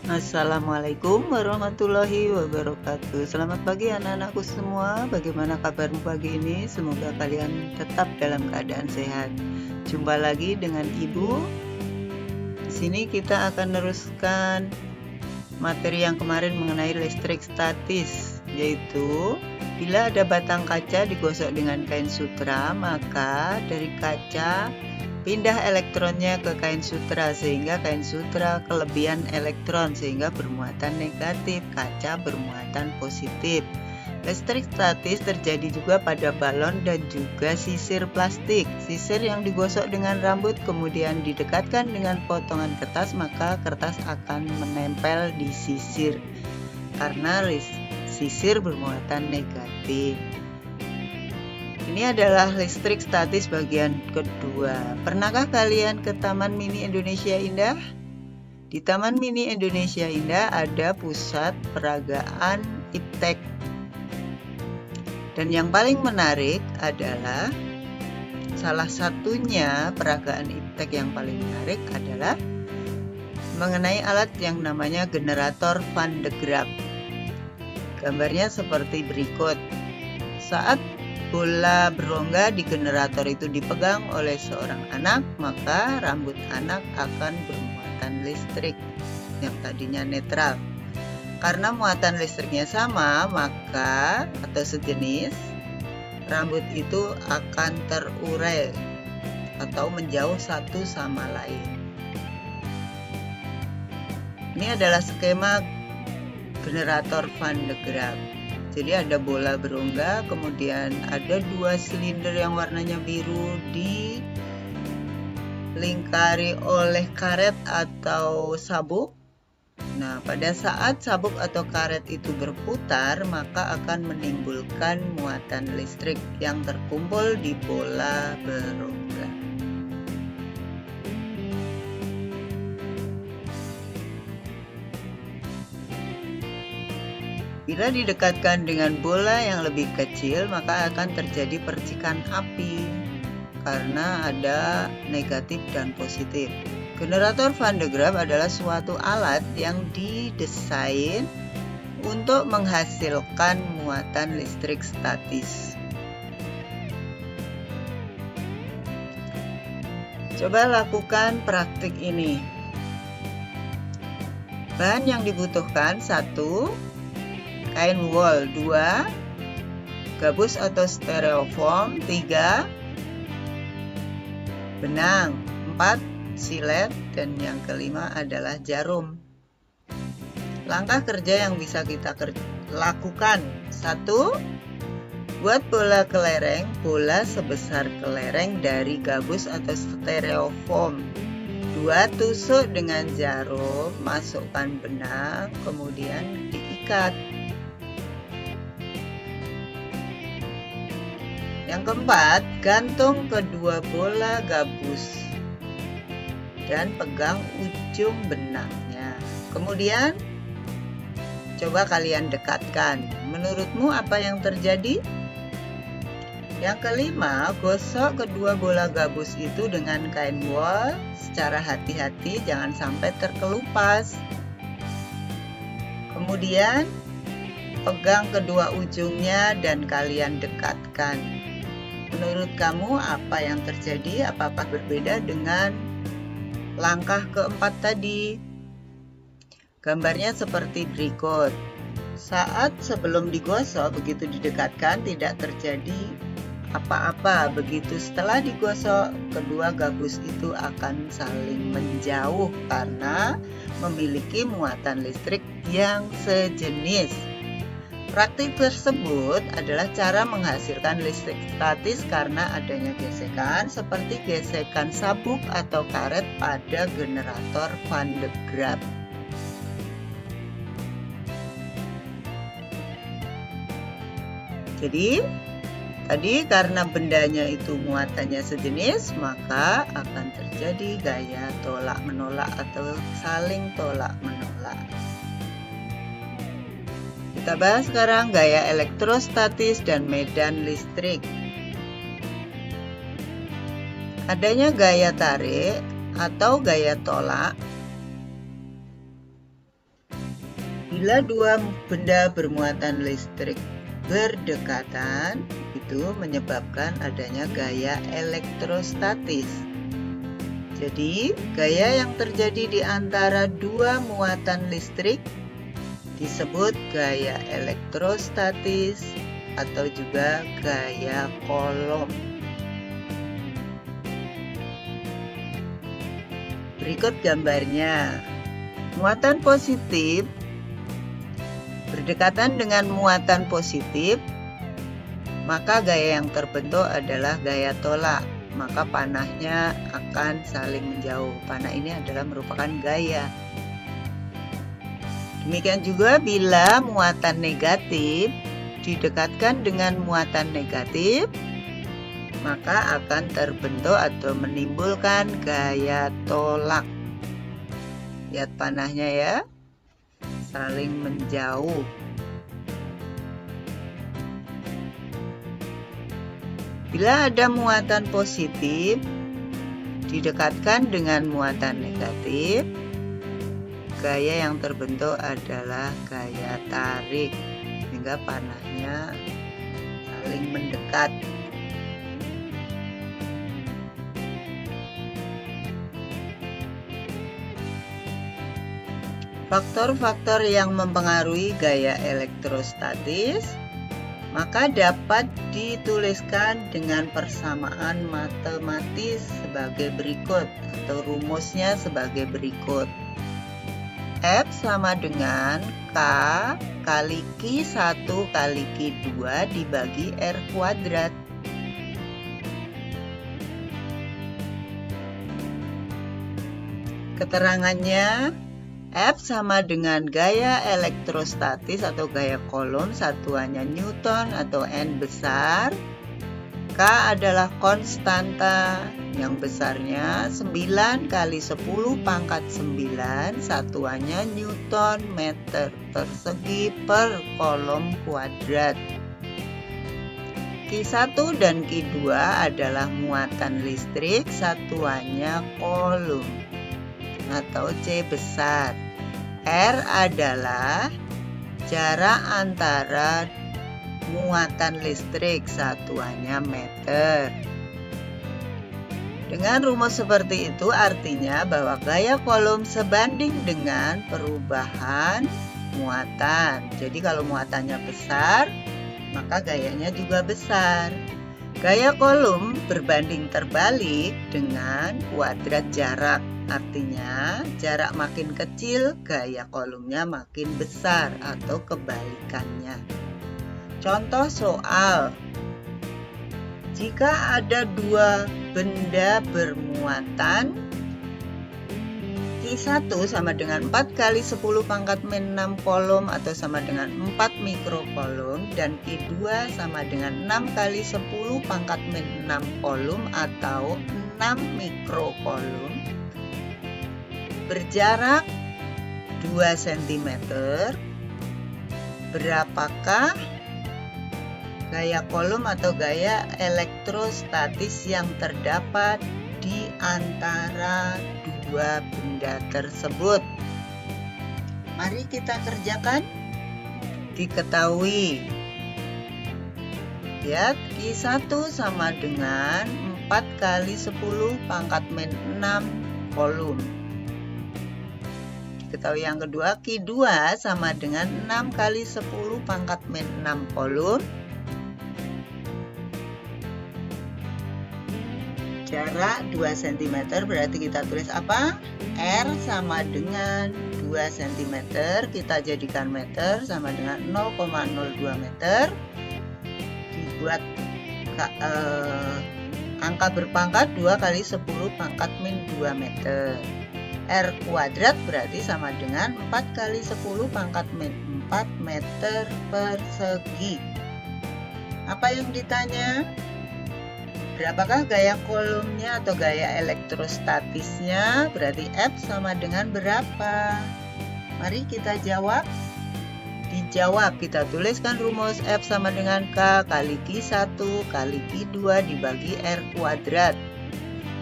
Assalamualaikum warahmatullahi wabarakatuh. Selamat pagi anak-anakku semua. Bagaimana kabarmu pagi ini? Semoga kalian tetap dalam keadaan sehat. Jumpa lagi dengan Ibu. Di sini kita akan meneruskan materi yang kemarin mengenai listrik statis, yaitu bila ada batang kaca digosok dengan kain sutra, maka dari kaca pindah elektronnya ke kain sutra sehingga kain sutra kelebihan elektron sehingga bermuatan negatif, kaca bermuatan positif. Listrik statis terjadi juga pada balon dan juga sisir plastik. Sisir yang digosok dengan rambut kemudian didekatkan dengan potongan kertas, maka kertas akan menempel di sisir karena sisir bermuatan negatif. Ini adalah listrik statis bagian kedua. Pernahkah kalian ke Taman Mini Indonesia Indah? Di Taman Mini Indonesia Indah ada pusat peragaan iptek. Dan yang paling menarik adalah salah satunya peragaan iptek yang paling menarik adalah mengenai alat yang namanya generator Van de Graaff. Gambarnya seperti berikut. Saat bola berongga di generator itu dipegang oleh seorang anak, maka rambut anak akan bermuatan listrik yang tadinya netral. Karena muatan listriknya sama, maka atau sejenis, rambut itu akan terurai atau menjauh satu sama lain. Ini adalah skema generator Van de Graaff. Jadi ada bola berongga, kemudian ada dua silinder yang warnanya biru dilingkari oleh karet atau sabuk. Nah, pada saat sabuk atau karet itu berputar, maka akan menimbulkan muatan listrik yang terkumpul di bola berongga. Bila didekatkan dengan bola yang lebih kecil, maka akan terjadi percikan api karena ada negatif dan positif. Generator Van de Graaff adalah suatu alat yang didesain untuk menghasilkan muatan listrik statis. Coba lakukan praktik ini. Bahan yang dibutuhkan: 1. Kain wol, 2. Gabus atau styrofoam, 3. Benang, 4. Silet, dan yang kelima adalah jarum. Langkah kerja yang bisa kita lakukan: 1. Buat bola kelereng, bola sebesar kelereng dari gabus atau styrofoam. 2. Tusuk dengan jarum, masukkan benang, kemudian diikat. Yang keempat, gantung kedua bola gabus dan pegang ujung benangnya. Kemudian, coba kalian dekatkan. Menurutmu apa yang terjadi? Yang kelima, gosok kedua bola gabus itu dengan kain wol secara hati-hati, jangan sampai terkelupas. Kemudian, pegang kedua ujungnya dan kalian dekatkan. Menurut kamu apa yang terjadi? Apakah berbeda dengan langkah keempat tadi? Gambarnya seperti berikut. Saat sebelum digosok, begitu didekatkan tidak terjadi apa-apa. Begitu setelah digosok, kedua gabus itu akan saling menjauh karena memiliki muatan listrik yang sejenis. Praktik tersebut adalah cara menghasilkan listrik statis karena adanya gesekan seperti gesekan sabuk atau karet pada generator Van de Graaff. Jadi, tadi karena bendanya itu muatannya sejenis, maka akan terjadi gaya tolak-menolak atau saling tolak-menolak. Kita bahas sekarang gaya elektrostatis dan medan listrik. Adanya gaya tarik atau gaya tolak Bila dua benda bermuatan listrik berdekatan, itu menyebabkan adanya gaya elektrostatis. Jadi, gaya yang terjadi di antara dua muatan listrik disebut gaya elektrostatis atau juga gaya Coulomb. Berikut gambarnya. Muatan positif berdekatan dengan muatan positif, maka gaya yang terbentuk adalah gaya tolak. Maka panahnya akan saling menjauh. Panah ini adalah merupakan gaya. Demikian juga bila muatan negatif didekatkan dengan muatan negatif, maka akan terbentuk atau menimbulkan gaya tolak. Lihat panahnya ya, saling menjauh. Bila ada muatan positif didekatkan dengan muatan negatif, gaya yang terbentuk adalah gaya tarik, sehingga panahnya saling mendekat. Faktor-faktor yang mempengaruhi gaya elektrostatis maka dapat dituliskan dengan persamaan matematis sebagai berikut, atau rumusnya sebagai berikut. F sama dengan K kali Q1 kali Q2 dibagi R kuadrat. Keterangannya, F sama dengan gaya elektrostatis atau gaya Coulomb, satuannya Newton atau N besar. K adalah konstanta yang besarnya 9 kali 10 pangkat 9, satuannya Newton meter persegi per Coulomb kuadrat. Q1 dan Q2 adalah muatan listrik, satuannya Coulomb atau C besar. R adalah jarak antara muatan listrik, satuannya meter. Dengan rumus seperti itu artinya bahwa gaya Coulomb sebanding dengan perubahan muatan. Jadi kalau muatannya besar, maka gayanya juga besar. Gaya Coulomb berbanding terbalik dengan kuadrat jarak. Artinya, jarak makin kecil, gaya Coulombnya makin besar atau kebalikannya. Contoh soal. Jika ada dua benda bermuatan, Q1 sama dengan 4 kali 10 pangkat min 6 Coulomb atau sama dengan 4 mikrocoulomb, dan Q2 sama dengan 6 kali 10 pangkat min 6 Coulomb atau 6 mikrocoulomb, berjarak 2 cm, berapakah gaya Coulomb atau gaya elektrostatis yang terdapat di antara dua benda tersebut? Mari kita kerjakan. Diketahui, lihat, Q1 sama dengan 4 kali 10 pangkat min 6 Coulomb. Diketahui yang kedua, Q2 sama dengan 6 kali 10 pangkat min 6 Coulomb. Jarak 2 cm, berarti kita tulis apa? R sama dengan 2 cm, kita jadikan meter, sama dengan 0,02 meter. Dibuat angka berpangkat 2 kali 10 pangkat min 2 meter. R kuadrat berarti sama dengan 4 kali 10 pangkat min 4 meter persegi. Apa yang ditanya? Berapakah gaya Coulombnya atau gaya elektrostatisnya? Berarti F sama dengan berapa? Mari kita jawab. Dijawab, kita tuliskan rumus F sama dengan K kali Q1 kali Q2 dibagi R kuadrat.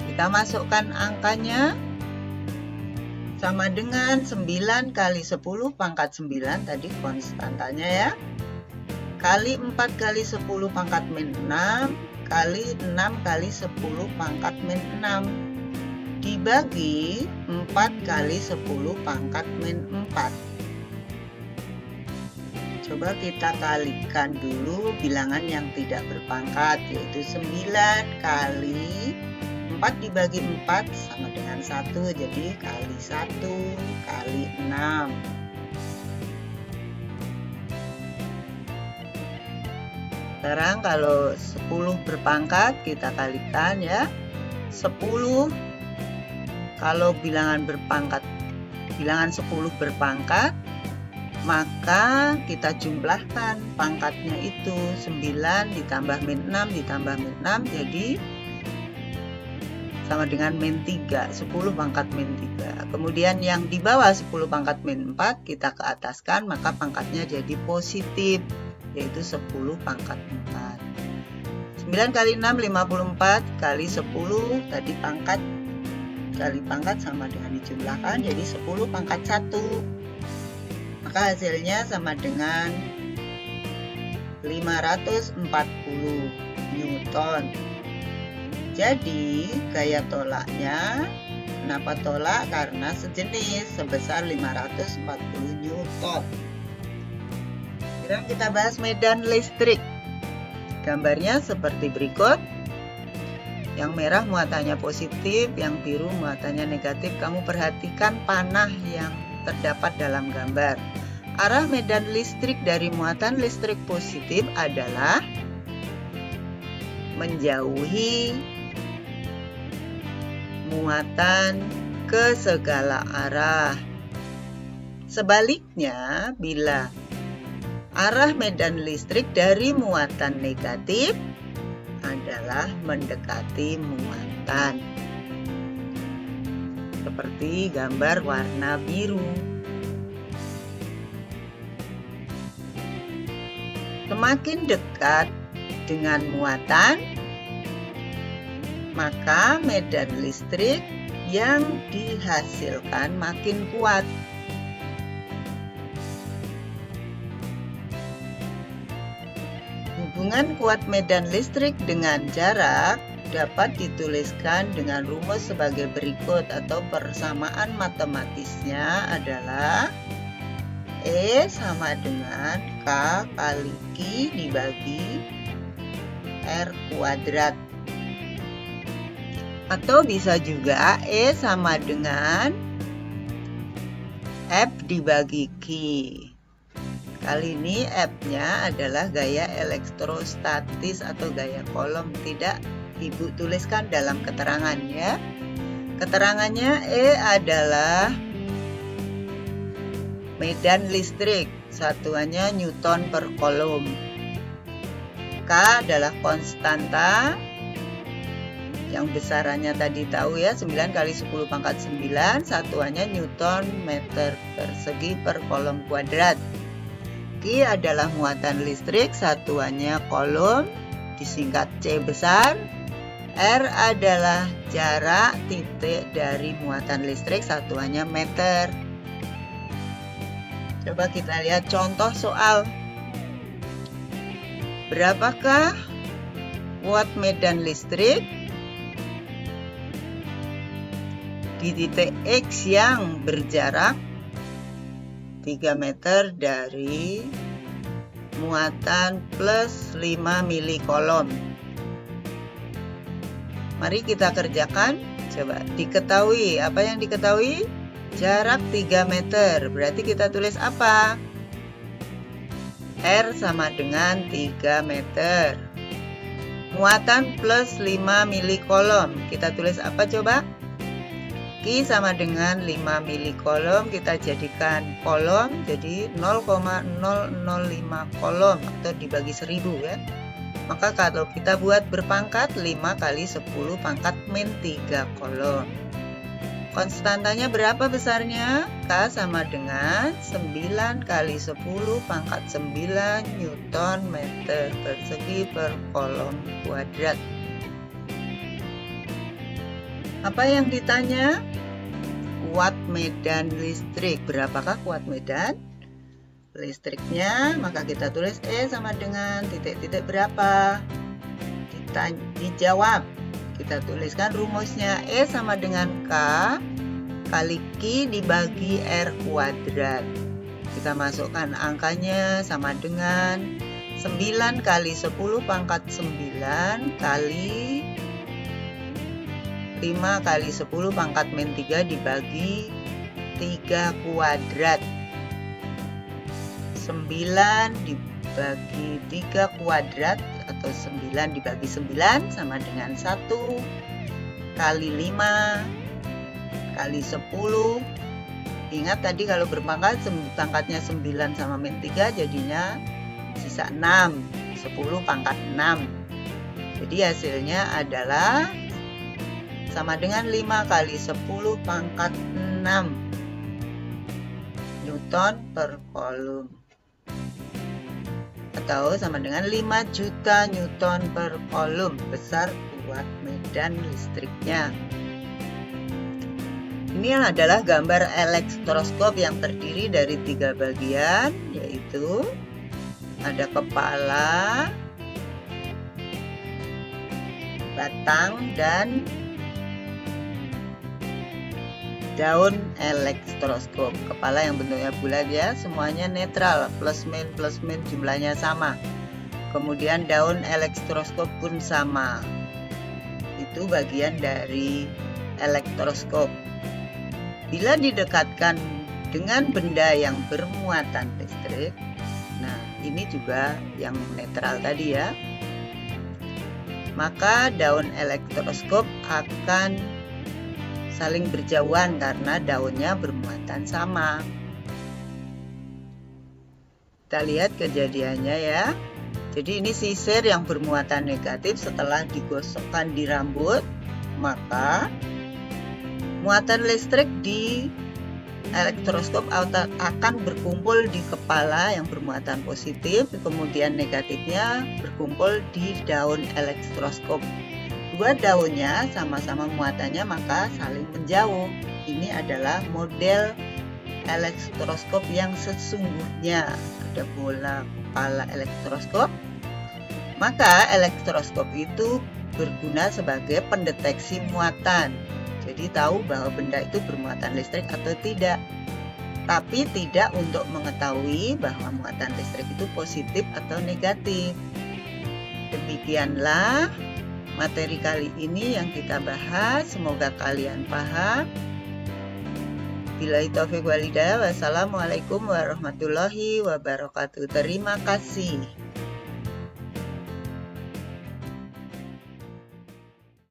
Kita masukkan angkanya. sama dengan 9 kali 10 pangkat 9 tadi konstantanya ya, kali 4 kali 10 pangkat min 6 kali 6 kali 10 pangkat min 6 dibagi 4 kali 10 pangkat min 4. Coba kita kalikan dulu bilangan yang tidak berpangkat, yaitu 9 kali 4 dibagi 4 sama dengan 1, jadi kali 1 kali 6. Sekarang kalau 10 berpangkat kita kalikan ya. 10 kalau bilangan 10 berpangkat, maka kita jumlahkan pangkatnya itu 9 ditambah min 6 ditambah min 6 jadi sama dengan min 3, 10 pangkat min 3. Kemudian yang di bawah 10 pangkat min 4 kita ke ataskan, maka pangkatnya jadi positif, yaitu 10 pangkat 4. 9 kali 6 54 kali 10 tadi pangkat kali pangkat sama dengan dijumlahkan jadi 10 pangkat 1. Maka hasilnya sama dengan 540 Newton. Jadi gaya tolaknya, kenapa tolak? Karena sejenis sebesar 540 Newton. Sekarang kita bahas medan listrik. Gambarnya seperti berikut. Yang merah muatannya positif, yang biru muatannya negatif. Kamu perhatikan panah yang terdapat dalam gambar. Arah medan listrik dari muatan listrik positif adalah menjauhi muatan ke segala arah. Sebaliknya, bila arah medan listrik dari muatan negatif adalah mendekati muatan. Seperti gambar warna biru. Semakin dekat dengan muatan, maka medan listrik yang dihasilkan makin kuat. Hubungan kuat medan listrik dengan jarak dapat dituliskan dengan rumus sebagai berikut, atau persamaan matematisnya adalah E sama dengan K kali Q dibagi R kuadrat. Atau bisa juga E sama dengan F dibagi Q. Kali ini F-nya adalah gaya elektrostatis atau gaya Coulomb. Tidak Ibu tuliskan dalam keterangan ya. Keterangannya E adalah medan listrik, satuannya Newton per Coulomb. K adalah konstanta, yang besarannya tadi tahu ya, 9 kali 10 pangkat 9, satuannya Newton meter persegi per Coulomb kuadrat. Q adalah muatan listrik, satuannya Coulomb, disingkat C besar. R adalah jarak titik dari muatan listrik, satuannya meter. Coba kita lihat contoh soal. Berapakah watt medan listrik di titik X yang berjarak 3 meter dari muatan plus 5 mili Coulomb? Mari kita kerjakan. Coba diketahui, apa yang diketahui? Jarak 3 meter. Berarti kita tulis apa? R sama dengan 3 meter. Muatan plus 5 mili Coulomb. Kita tulis apa coba? Q sama dengan 5 mili Coulomb. Kita jadikan Coulomb, jadi 0,005 Coulomb atau dibagi 1000 ya. Maka kalau kita buat berpangkat 5 kali 10 pangkat min 3 Coulomb. Konstantanya berapa besarnya? K sama dengan 9 kali 10 pangkat 9 Newton meter persegi per Coulomb kuadrat. Apa yang ditanya? kuat medan listrik. Berapakah kuat medan listriknya? Maka kita tulis E sama dengan titik-titik berapa? Kita dijawab. Kita tuliskan rumusnya. E sama dengan K kali Q dibagi R kuadrat. Kita masukkan angkanya sama dengan 9 kali 10 pangkat 9 kali 5 kali 10 pangkat min 3 dibagi 3 kuadrat. 9 dibagi 3 kuadrat atau 9 dibagi 9 sama dengan 1 kali 5 kali 10. Ingat tadi kalau berpangkat pangkatnya 9 sama min 3 jadinya sisa 6, 10 pangkat 6. Jadi hasilnya adalah sama dengan 5 kali 10 pangkat 6 Newton per kolom, atau sama dengan 5 juta Newton per kolom besar kuat medan listriknya. Ini adalah gambar elektroskop yang terdiri dari 3 bagian, yaitu ada kepala, batang, dan daun elektroskop. Kepala yang bentuknya bulat ya, semuanya netral, plus min jumlahnya sama. Kemudian daun elektroskop pun sama. Itu bagian dari elektroskop. Bila didekatkan dengan benda yang bermuatan listrik, nah ini juga yang netral tadi ya, maka daun elektroskop akan saling berjauhan karena daunnya bermuatan sama. Kita lihat kejadiannya ya. Jadi ini sisir yang bermuatan negatif setelah digosokkan di rambut, maka muatan listrik di elektroskop akan berkumpul di kepala yang bermuatan positif, kemudian negatifnya berkumpul di daun elektroskop. Dua daunnya sama-sama muatannya maka saling menjauh. Ini adalah model elektroskop yang sesungguhnya. Ada bola kepala elektroskop. Maka elektroskop itu berguna sebagai pendeteksi muatan. Jadi tahu bahwa benda itu bermuatan listrik atau tidak. Tapi tidak untuk mengetahui bahwa muatan listrik itu positif atau negatif. Demikianlah materi kali ini yang kita bahas. Semoga kalian paham. Billahi taufiq wal hidayah. Wassalamualaikum warahmatullahi wabarakatuh. Terima kasih.